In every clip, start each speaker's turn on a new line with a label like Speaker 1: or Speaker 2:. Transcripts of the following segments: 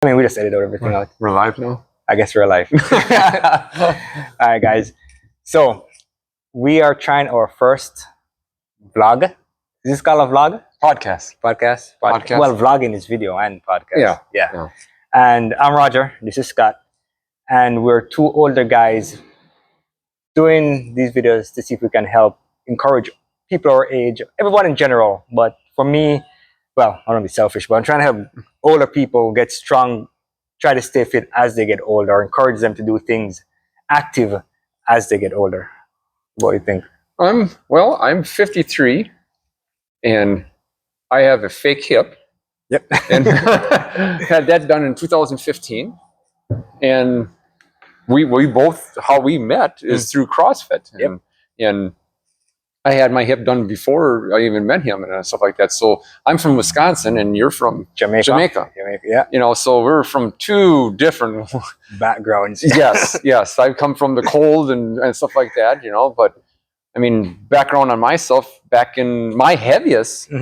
Speaker 1: I mean, we just edited everything out.
Speaker 2: We're live now?
Speaker 1: I guess we're live. All right, guys. So we are trying our first vlog. Is this called a vlog?
Speaker 2: Podcast.
Speaker 1: Podcast?
Speaker 2: Podcast.
Speaker 1: Well, vlogging is video and podcast.
Speaker 2: Yeah.
Speaker 1: Yeah. And I'm Roger. This is Scott. And we're two older guys doing these videos to see if we can help encourage people our age, everyone in general. But for me, well, I don't want to be selfish, but I'm trying to help older people get strong, try to stay fit as they get older, encourage them to do things active as they get older. What do you think?
Speaker 2: I'm 53 and I have a fake hip.
Speaker 1: Yep.
Speaker 2: And had that done in 2015. And we both, how we met is through CrossFit. And I had my hip done before I even met him and stuff like that. So I'm from Wisconsin and you're from Jamaica.
Speaker 1: Yeah.
Speaker 2: You know, so we're from two different
Speaker 1: Backgrounds.
Speaker 2: yes. I come from the cold and stuff like that, you know, but I mean, background on myself, back in my heaviest,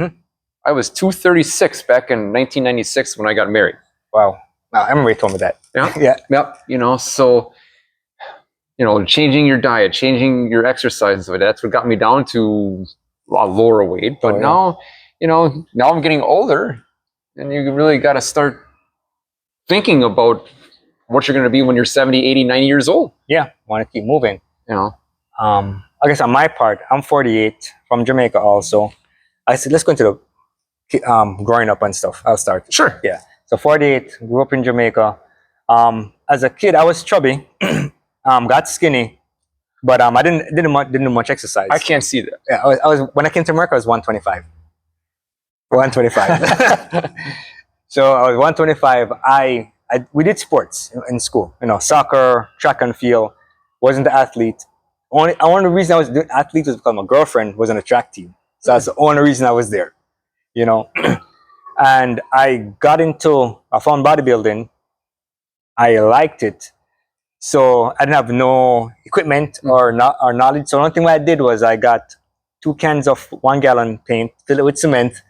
Speaker 2: I was 236 back in 1996 when I got married.
Speaker 1: Wow. I remember you told me that.
Speaker 2: Yeah. Yep. You know, so, you know, changing your diet, changing your exercise, that's what got me down to a lower weight. But now, you know, now I'm getting older and you really got to start thinking about what you're going to be when you're 70, 80, 90 years old.
Speaker 1: Yeah. Want to keep moving.
Speaker 2: You know,
Speaker 1: I guess on my part, I'm 48 from Jamaica also. I said, let's go into the growing up and stuff. I'll start.
Speaker 2: Sure.
Speaker 1: Yeah. So 48, grew up in Jamaica. As a kid, I was chubby. Got skinny, but I didn't do much exercise.
Speaker 2: I can't see that.
Speaker 1: Yeah, I was when I came to America, I was 125. 125. So I was 125. We did sports in school. You know, soccer, track and field. Wasn't the athlete. One of the reasons I was doing athlete was because my girlfriend was on a track team. So that's the only reason I was there. You know, and I found bodybuilding. I liked it. So I didn't have no equipment or knowledge. So the only thing I did was I got 2 cans of 1 gallon paint, filled it with cement,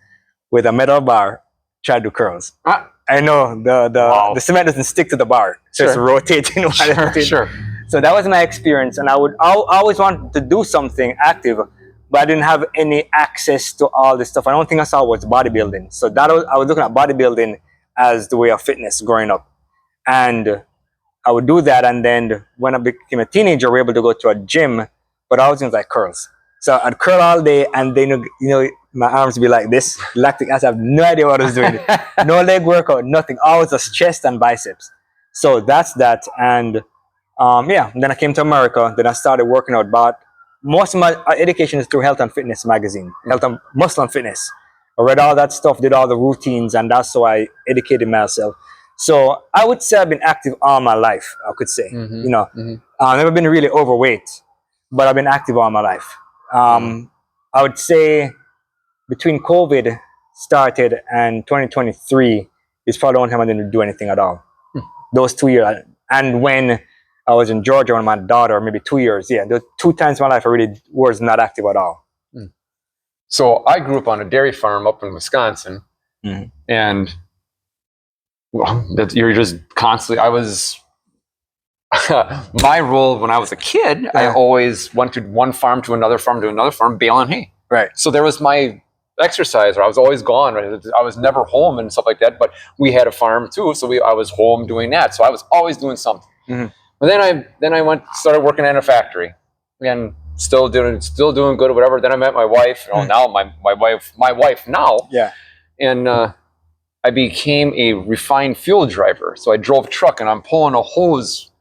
Speaker 1: with a metal bar, tried to do curls. I know the cement doesn't stick to the bar, so it's rotating.
Speaker 2: Sure.
Speaker 1: So that was my experience, and I always wanted to do something active, but I didn't have any access to all this stuff. I don't think I saw was bodybuilding. So I was looking at bodybuilding as the way of fitness growing up, and I would do that, and then when I became a teenager, we were able to go to a gym, but I was doing like curls. So I'd curl all day, and then my arms would be like this, lactic acid. I have no idea what I was doing. No leg workout, nothing. Always just chest and biceps. So that's that, and then I came to America. Then I started working out. But most of my education is through Health and Fitness magazine, Health and Muscle and Fitness. I read all that stuff, did all the routines, and that's how I educated myself. So I would say I've been active all my life, I could say. You know, I've never been really overweight, but I've been active all my life. I would say between COVID started and 2023 is probably the only time I didn't do anything at all. Those 2 years. And when I was in Georgia with my daughter, maybe 2 years, those 2 times in my life I really was not active at all.
Speaker 2: So I grew up on a dairy farm up in Wisconsin, and you're just constantly. I was my role when I was a kid. I always went to one farm to another farm to another farm, baling hay.
Speaker 1: Right.
Speaker 2: So there was my exercise, or I was always gone. Right? I was never home and stuff like that. But we had a farm too, so I was home doing that. So I was always doing something. But then I started working in a factory, and still doing good or whatever. Then I met my wife. Now my wife now.
Speaker 1: Yeah.
Speaker 2: And I became a refined fuel driver. So I drove a truck, and I'm pulling a hose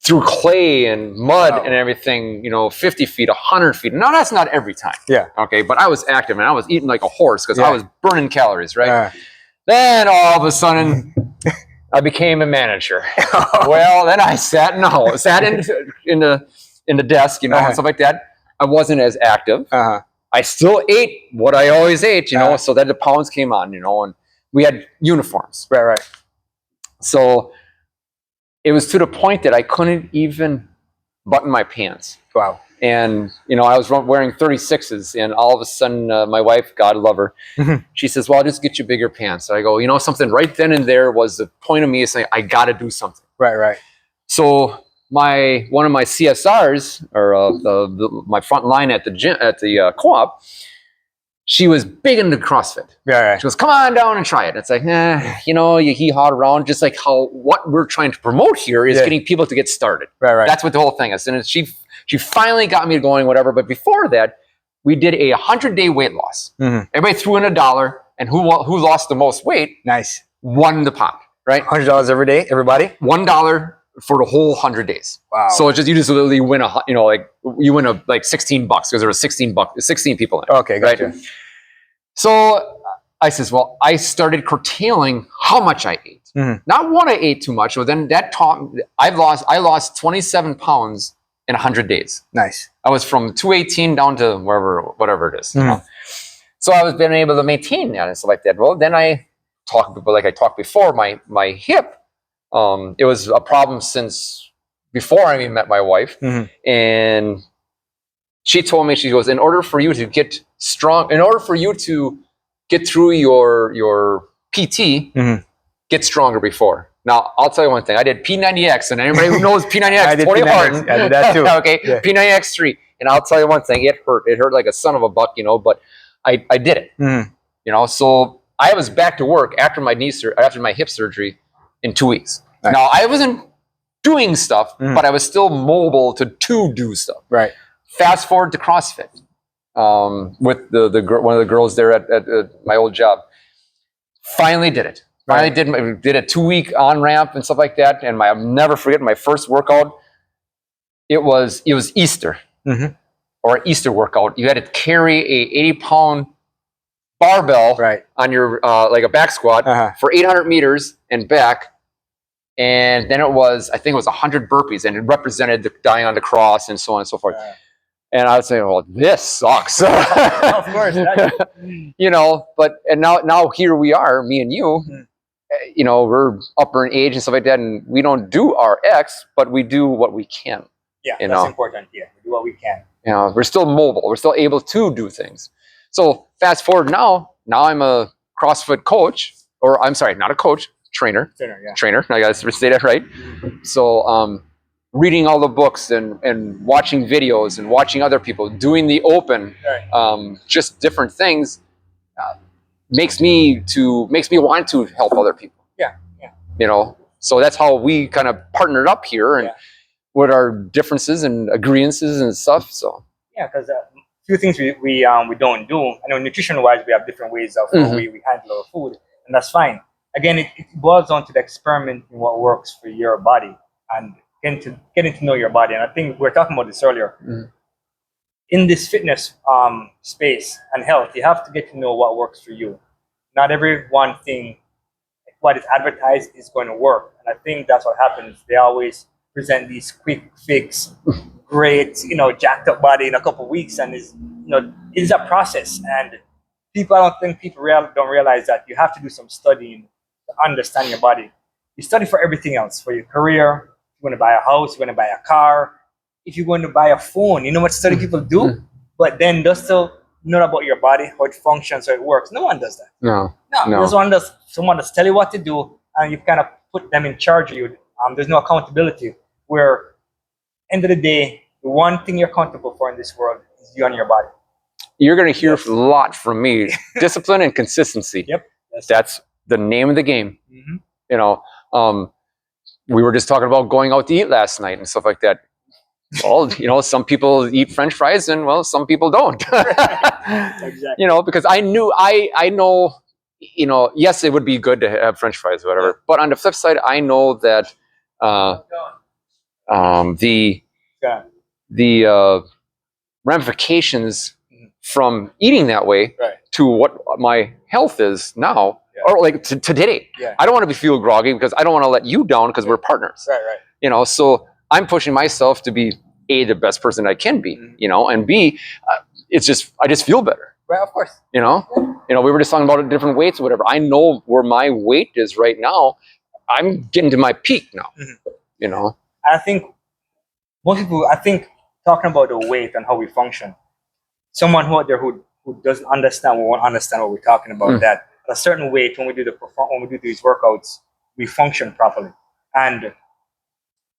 Speaker 2: through clay and mud and everything, 50 feet, 100 feet. Now, that's not every time.
Speaker 1: Yeah.
Speaker 2: Okay, but I was active, and I was eating like a horse because I was burning calories, right? Then all of a sudden, I became a manager. Well, then I sat in the desk, and stuff like that. I wasn't as active. I still ate what I always ate, so that the pounds came on, and we had uniforms.
Speaker 1: Right.
Speaker 2: So it was to the point that I couldn't even button my pants.
Speaker 1: Wow.
Speaker 2: And, you know, I was wearing 36s, and all of a sudden, my wife, God love her, she says, well, I'll just get you bigger pants. So I go, you know, something right then and there was the point of me saying, I got to do something.
Speaker 1: Right.
Speaker 2: So one of my CSRs, or my front line at the gym, at the co-op, she was big into CrossFit.
Speaker 1: Yeah.
Speaker 2: She goes, come on down and try it. It's like, you know, you hee-hawed around, just like how what we're trying to promote here is getting people to get started.
Speaker 1: Right.
Speaker 2: That's what the whole thing is. And she finally got me going, whatever. But before that, we did a 100-day weight loss. Everybody threw in $1, and who lost the most weight?
Speaker 1: Nice.
Speaker 2: Won the pot, right?
Speaker 1: $100 every day, everybody?
Speaker 2: $1 for the whole 100 days.
Speaker 1: Wow.
Speaker 2: So it's just, you just literally win you win like $16 because there were 16 people in it.
Speaker 1: Okay, gotcha.
Speaker 2: Right? So I says, well, I started curtailing how much I ate. Not what I ate too much, but then that taught me, I lost 27 pounds in 100 days.
Speaker 1: Nice.
Speaker 2: I was from 218 down to whatever it is. You know? So I was been able to maintain that and stuff like that. Well, then I talked before, my hip, it was a problem since before I even met my wife. And she told me, she goes, in order for you to get strong, in order for you to get through your PT, get stronger before. Now, I'll tell you one thing. I did P90X, and anybody who knows P90X,
Speaker 1: I did
Speaker 2: Tony
Speaker 1: P90X.
Speaker 2: Martin.
Speaker 1: I did that too.
Speaker 2: Okay, yeah. P90X 3. And I'll tell you one thing. It hurt. It hurt like a son of a buck, you know, but I did it. You know, so I was back to work after my hip surgery in 2 weeks. Nice. Now, I wasn't doing stuff, but I was still mobile to do stuff.
Speaker 1: Right. Fast
Speaker 2: forward to CrossFit with one of the girls there at my old job. Finally did it. Finally did a 2-week on ramp and stuff like that. And I'll never forget my first workout. It was Easter or an Easter workout. You had to carry a 80-pound barbell on your like a back squat for 800 meters and back. And then I think it was 100 burpees, and it represented the dying on the cross and so on and so forth. And I would say, well, this sucks.
Speaker 1: Of course.
Speaker 2: You know, and now here we are, me and you, you know, we're upper in age and stuff like that, and we don't do our X, but we do what we can.
Speaker 1: Yeah, that's important. Yeah, we do what we can.
Speaker 2: You know, we're still mobile. We're still able to do things. So fast forward now I'm a CrossFit coach, or I'm sorry, not a coach, trainer. Trainer. I got to say that right. So reading all the books and watching videos and watching other people doing the open, just different things, makes me want to help other people. Yeah. You know, so that's how we kind of partnered up here, and with our differences and agreements and stuff. So
Speaker 1: because a few things we don't do. I know nutrition wise we have different ways of how we handle our food, and that's fine. Again, it boils down to the experimenting what works for your body and getting to know your body. And I think we were talking about this earlier. In this fitness space and health, you have to get to know what works for you. Not every one thing, what is advertised, is going to work. And I think that's what happens. They always present these quick fix, great, you know, jacked up body in a couple of weeks, and it's a process. And I don't think people don't realize that you have to do some studying to understand your body. You study for everything else, for your career. If you're going to buy a house, you're going to buy a car. If you're going to buy a phone, you know what study people do? But then does still know about your body, how it functions, how it works. No one does that.
Speaker 2: No.
Speaker 1: Someone does tell you what to do, and you kind of put them in charge of you. There's no accountability. Where, end of the day, the one thing you're accountable for in this world is you and your body.
Speaker 2: You're going to hear a lot from me. Discipline and consistency.
Speaker 1: Yep.
Speaker 2: That's the name of the game. You know, we were just talking about going out to eat last night and stuff like that. Well, you know, some people eat French fries, and some people don't.
Speaker 1: Exactly.
Speaker 2: You know, because I know, you know, yes, it would be good to have French fries or whatever. But on the flip side, I know that the ramifications from eating that way to what my health is now, or like to today. I don't want to feel groggy because I don't want to let you down because we're partners. You know, so I'm pushing myself to be A, the best person I can be, you know, and B, I just feel better.
Speaker 1: Right, of course.
Speaker 2: You know, we were just talking about different weights or whatever. I know where my weight is right now. I'm getting to my peak now, you know.
Speaker 1: And I think most people, talking about the weight and how we function. Someone who out there who doesn't understand won't understand what we're talking about.
Speaker 2: Mm.
Speaker 1: That at a certain weight, when we do these workouts, we function properly. And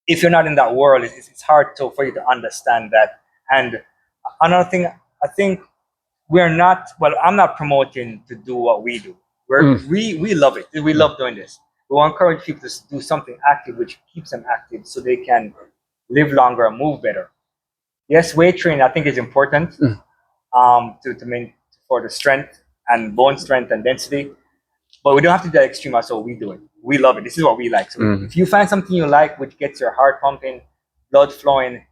Speaker 1: if you're not in that world, it's hard for you to understand that. And another thing, I think we're not. Well, I'm not promoting to do what we do. We love it. We love doing this. We want to encourage people to do something active, which keeps them active, so they can live longer and move better. Yes, weight training I think is important to main for the strength and bone strength and density. But we don't have to do that extreme as we do it. We love it. This is what we like. So if you find something you like, which gets your heart pumping, blood flowing,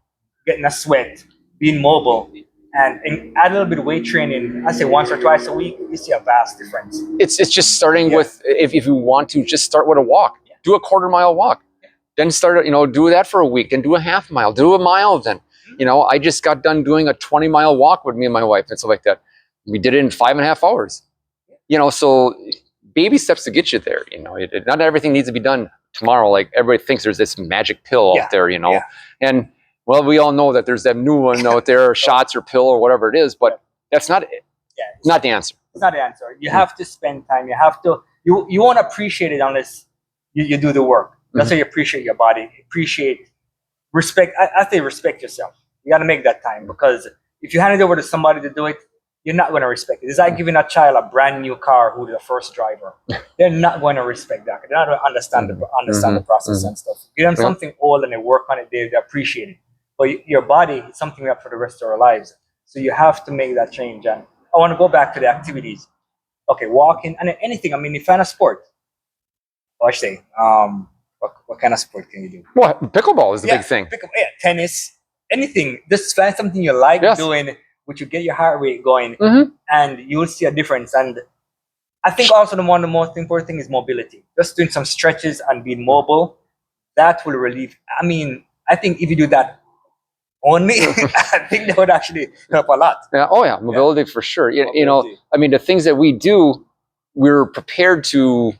Speaker 1: getting a sweat, being mobile, and add a little bit of weight training, I say once or twice a week, you see a vast difference.
Speaker 2: It's just starting with, if you want to, just start with a walk. Do a quarter-mile walk. Then start, do that for a week, then do a half mile, do a mile then. I just got done doing a 20-mile walk with me and my wife and stuff like that. We did it in 5.5 hours. So baby steps to get you there. Not everything needs to be done tomorrow. Like everybody thinks there's this magic pill out there, and well, we all know that there's that new one out there, shots or pill or whatever it is, but that's not it. Not the answer.
Speaker 1: It's not the answer. You have to spend time. You have to. You won't appreciate it unless you do the work. That's how you appreciate your body. Respect. I say respect yourself. You got to make that time, because if you hand it over to somebody to do it, you're not going to respect it. It's like giving a child a brand new car who's the first driver. They're not going to respect that. They're not going to understand the process and stuff. Give them something old and they work on it. They appreciate it. But your body is something we have for the rest of our lives. So you have to make that change. And I want to go back to the activities. Okay, walking and anything. I mean, if you're in a sport, I say, what kind of sport can you do?
Speaker 2: Well, pickleball is the big thing.
Speaker 1: Tennis, anything. Just find something you like doing, which will get your heart rate going, and you will see a difference. And I think also one of the most important thing is mobility. Just doing some stretches and being mobile, that will relieve. I mean, I think if you do that only, I think that would actually help a lot.
Speaker 2: Yeah. Oh yeah, mobility for sure. I mean, the things that we do, we're prepared to.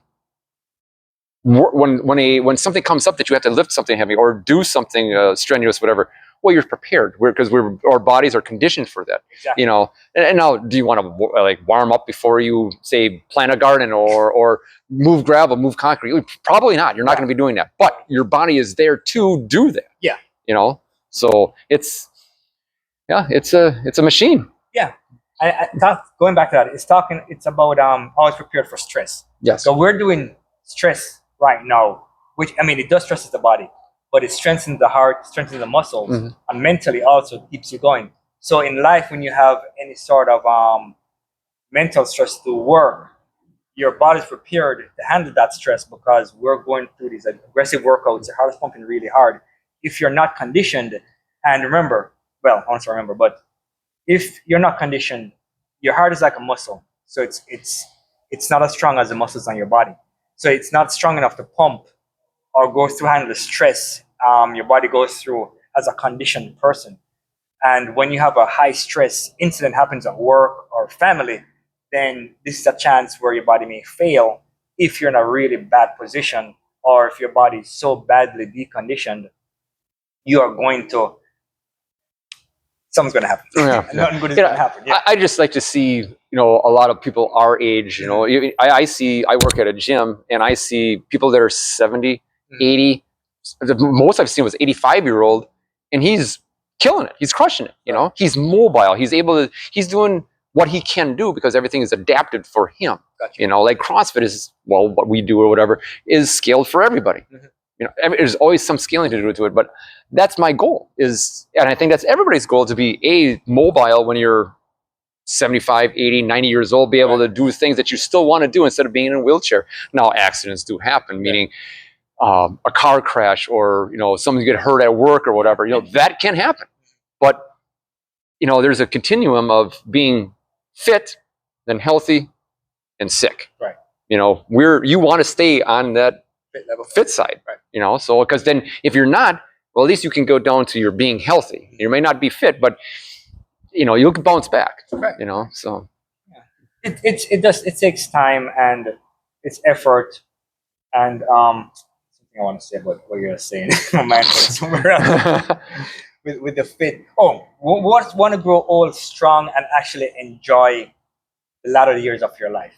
Speaker 2: When something comes up that you have to lift something heavy or do something strenuous, whatever, well, you're prepared because our bodies are conditioned for that.
Speaker 1: Exactly.
Speaker 2: And now, do you want to warm up before you say plant a garden or move gravel, move concrete? Probably not. You're not going to be doing that. But your body is there to do that.
Speaker 1: Yeah.
Speaker 2: So it's a machine.
Speaker 1: Yeah. Going back to that, it's about always prepared for stress.
Speaker 2: Yes.
Speaker 1: So we're doing stress right now, which, I mean, it does stresses the body, but it strengthens the heart, strengthens the muscles, and mentally also keeps you going. So in life, when you have any sort of mental stress to work, your body's prepared to handle that stress, because we're going through these aggressive workouts. Your heart is pumping really hard. If you're not conditioned, and remember, well, I want to remember, but if you're not conditioned, your heart is like a muscle. So it's not as strong as the muscles on your body. So it's not strong enough to pump or go through handle the stress your body goes through as a conditioned person. And when you have a high stress incident happens at work or family, then this is a chance where your body may fail if you're in a really bad position, or if your body is so badly deconditioned, you are going to, something's going to happen. Nothing good is going to happen. Yeah.
Speaker 2: I just like to see, a lot of people our age, I work at a gym and I see people that are 70, 80. The most I've seen was 85-year-old, and he's killing it. He's crushing it. He's mobile. He's doing what he can do because everything is adapted for him.
Speaker 1: Gotcha.
Speaker 2: Like CrossFit is, well, what we do or whatever is scaled for everybody. There's always some scaling to do to it, but that's my goal and I think that's everybody's goal, to be mobile when you're 75, 80, 90 years old, be able to do things that you still want to do instead of being in a wheelchair. Now, accidents do happen, meaning a car crash or, someone get hurt at work or whatever, that can happen. But, there's a continuum of being fit, then healthy, and sick.
Speaker 1: Right.
Speaker 2: You want to stay on that fit side,
Speaker 1: right.
Speaker 2: So because then if you're not, well, at least you can go down to your being healthy. You may not be fit, but you can bounce back.
Speaker 1: Right.
Speaker 2: So
Speaker 1: it takes time and it's effort, and something I want to say about what you're saying. My mind went somewhere else. with the fit. Oh, want to grow old strong and actually enjoy the latter years of your life.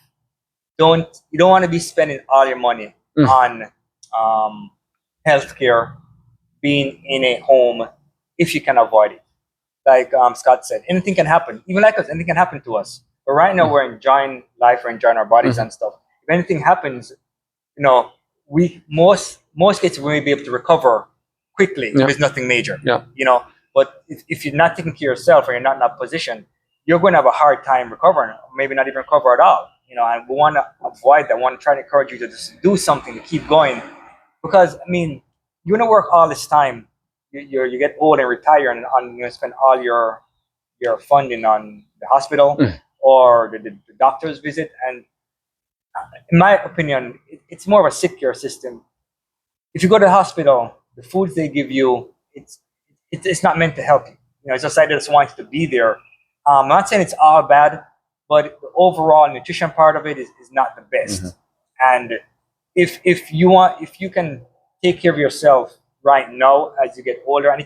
Speaker 1: You don't want to be spending all your money
Speaker 2: Mm.
Speaker 1: on healthcare, being in a home if you can avoid it. Like Scott said, anything can happen. Even like us, anything can happen to us. But right now, we're enjoying life, we're enjoying our bodies
Speaker 2: Mhm.
Speaker 1: and stuff. If anything happens, we most kids will be able to recover quickly
Speaker 2: Yeah.
Speaker 1: if it's nothing major.
Speaker 2: Yeah.
Speaker 1: But if you're not taking care of yourself or you're not in that position, you're going to have a hard time recovering, maybe not even recover at all. And we want to avoid that. We want to try to encourage you to just do something to keep going, because I mean, you're going to work all this time. You get old and retire, and spend all your funding on the hospital
Speaker 2: Mm.
Speaker 1: or the doctor's visit. And in my opinion, it's more of a sick care system. If you go to the hospital, the foods they give you, it's not meant to help you. It's just like they just want you to be there. I'm not saying it's all bad, but the overall nutrition part of it is not the best.
Speaker 2: Mhm.
Speaker 1: And if you can take care of yourself right now as you get older, and you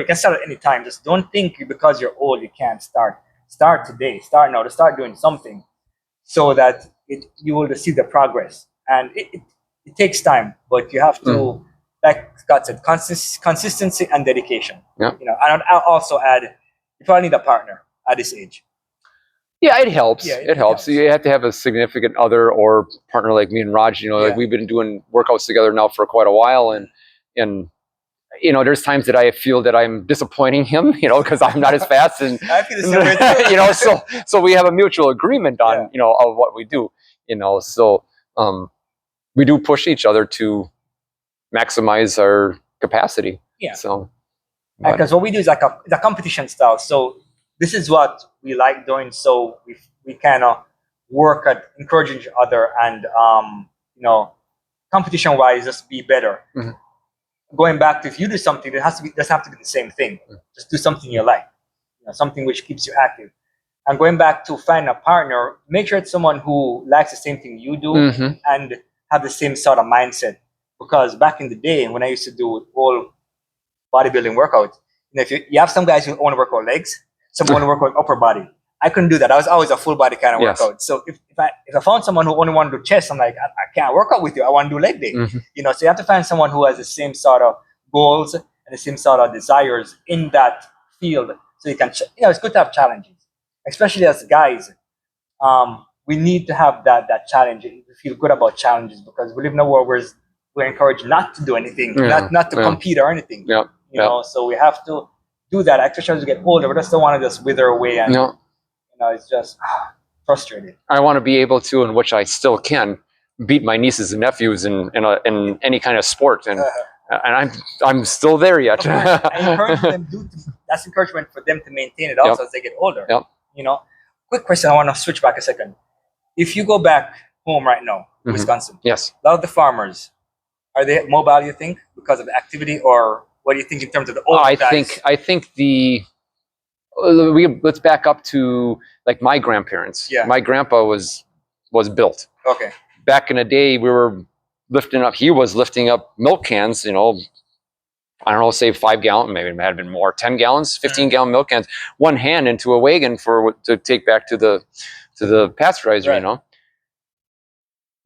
Speaker 1: can start at any time. Just don't think because you're old you can't start. Start today. Start now. To start doing something, so that you will see the progress. And it takes time, but you have to, like Scott said, consistency and dedication.
Speaker 2: Yeah.
Speaker 1: And I'll also add, you probably need a partner at this age.
Speaker 2: Yeah, it helps.
Speaker 1: Yeah,
Speaker 2: it helps.
Speaker 1: helps.
Speaker 2: You have to have a significant other or partner like me and Raj. Like
Speaker 1: Yeah.
Speaker 2: we've been doing workouts together now for quite a while, and there's times that I feel that I'm disappointing him, because I'm not as fast, and
Speaker 1: I feel the same way too.
Speaker 2: so we have a mutual agreement on of what we do, so we do push each other to maximize our capacity.
Speaker 1: Yeah.
Speaker 2: So
Speaker 1: Because what we do is it's a competition style. So this is what we like doing. So we kind of work at encouraging each other and competition wise, just be better.
Speaker 2: Mhm.
Speaker 1: Going back to, if you do something, it doesn't have to be the same thing. Just do something you like, something which keeps you active. And going back to find a partner, make sure it's someone who likes the same thing you do
Speaker 2: Mhm.
Speaker 1: and have the same sort of mindset. Because back in the day when I used to do all bodybuilding workouts, if you have some guys who want to work out legs, some want to work out upper body. I couldn't do that. I was always a full body kind of
Speaker 2: Yes.
Speaker 1: workout. So if I found someone who only wanted to do chest, I'm like, I can't work out with you. I want to do leg day.
Speaker 2: Mhm.
Speaker 1: So you have to find someone who has the same sort of goals and the same sort of desires in that field. So you can, it's good to have challenges, especially as guys. We need to have that challenge. We feel good about challenges because we live in a world where we're encouraged not to do anything,
Speaker 2: Yeah.
Speaker 1: not to
Speaker 2: Yeah.
Speaker 1: compete or anything.
Speaker 2: Yeah.
Speaker 1: So we have to do that, especially as we get older. We just don't want to just wither away, and
Speaker 2: No,
Speaker 1: it's just frustrating.
Speaker 2: I want to be able to, and which I still can, beat my nieces and nephews in any kind of sport, and I'm still there yet.
Speaker 1: I encourage them that's encouragement for them to maintain it also as they get older.
Speaker 2: Yep.
Speaker 1: Quick question. I want to switch back a second. If you go back home right now,
Speaker 2: Mhm.
Speaker 1: Wisconsin,
Speaker 2: Yes.
Speaker 1: a lot of the farmers, are they mobile, you think, because of the activity, or what do you think in terms of the old guys?
Speaker 2: I think let's back up to like my grandparents.
Speaker 1: Yeah.
Speaker 2: My grandpa was built.
Speaker 1: Okay.
Speaker 2: Back in the day, he was lifting up milk cans, I don't know, say 5 gallon, maybe it might have been more, 10 gallons, 15 gallon milk cans, one hand into a wagon to take back to the pasteurizer,
Speaker 1: Right.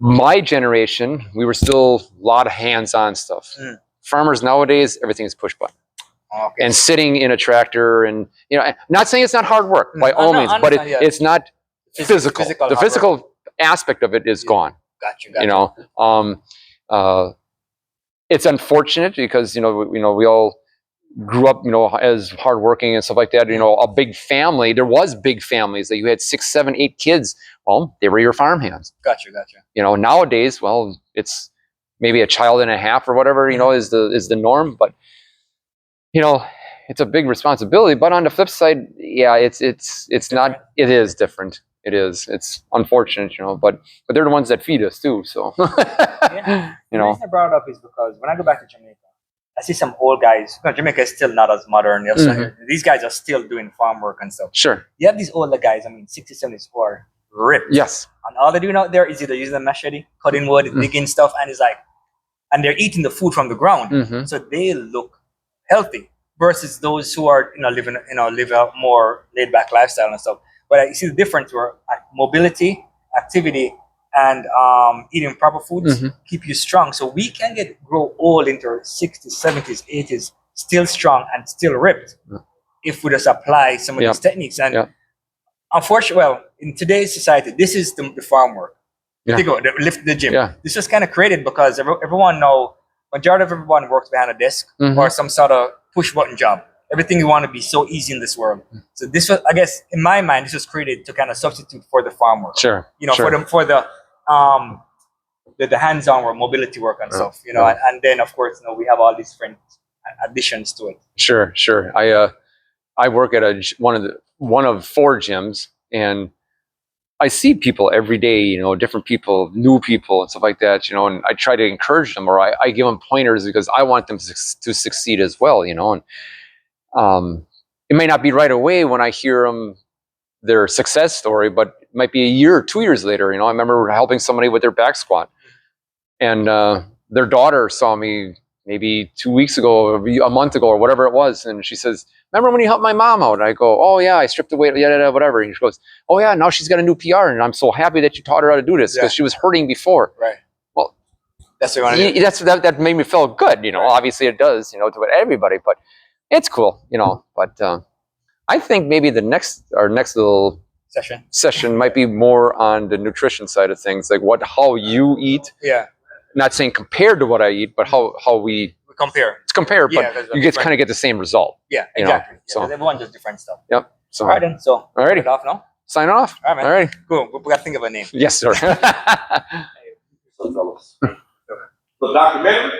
Speaker 2: My generation, we were still a lot of hands-on stuff.
Speaker 1: Mm.
Speaker 2: Farmers nowadays, everything is push button.
Speaker 1: Okay.
Speaker 2: And sitting in a tractor, and not saying it's not hard work by all means, but it's not physical. The physical aspect of it is gone.
Speaker 1: Gotcha.
Speaker 2: It's unfortunate because we all grew up as hardworking and stuff like that. A big family. There was big families that you had 6, 7, 8 kids. Well, they were your farmhands.
Speaker 1: Gotcha.
Speaker 2: Nowadays, well, it's maybe a child and a half or whatever. Is the norm, but it's a big responsibility. But on the flip side, yeah, it's not. It is different. It is. It's unfortunate, but they're the ones that feed us too. So,
Speaker 1: The reason I brought it up is because when I go back to Jamaica, I see some old guys. Jamaica is still not as modern. These guys are still doing farm work and stuff.
Speaker 2: Sure.
Speaker 1: You have these older guys, 60s, 70s, who are ripped.
Speaker 2: Yes.
Speaker 1: And all they're doing out there is either using a machete, cutting wood, digging stuff, and they're eating the food from the ground.
Speaker 2: Mhm.
Speaker 1: So they look healthy. versus those who are living live a more laid back lifestyle and stuff. But you see the difference where mobility, activity, and eating proper foods keep you strong. So we can grow old into our 60s, 70s, 80s, still strong and still ripped if we just apply some of these techniques. And unfortunately, well, in today's society, this is the farm work. They go lift the gym. This was kind of created because everyone know majority of everyone works behind a desk or some sort of push button job. Everything you want to be so easy in this world. So this was, I guess, in my mind, this was created to kind of substitute for the farm work.
Speaker 2: Sure.
Speaker 1: For the hands-on work, mobility work and stuff. And then of course, we have all these different additions to it.
Speaker 2: Sure. I work at one of 4 gyms, and I see people every day, different people, new people and stuff like that, and I try to encourage them, or I give them pointers because I want them to succeed as well, and it may not be right away when I hear them, their success story, but it might be a year or 2 years later. I remember helping somebody with their back squat, and their daughter saw me maybe 2 weeks ago, or a month ago, or whatever it was, and she says, "Remember when you helped my mom out?" And I go, "Oh yeah, I stripped the weight, whatever." And she goes, "Oh yeah, now she's got a new PR, and I'm so happy that you taught her how to do this because she was hurting before."
Speaker 1: Right.
Speaker 2: Well,
Speaker 1: that's what you want to do.
Speaker 2: That made me feel good. Obviously it does, to everybody, but it's cool, But I think maybe our next little session might be more on the nutrition side of things, like how you eat.
Speaker 1: Yeah.
Speaker 2: Not saying compared to what I eat, but how we
Speaker 1: compare.
Speaker 2: It's compare, but you kind of get the same result.
Speaker 1: Yeah, exactly. So everyone does different stuff.
Speaker 2: Yep. So
Speaker 1: all right then. So
Speaker 2: alrighty.
Speaker 1: Off now.
Speaker 2: Sign off.
Speaker 1: All right, man.
Speaker 2: All right.
Speaker 1: Cool. We got to think of a name.
Speaker 2: Yes, sir.
Speaker 3: So, Dr. Miller,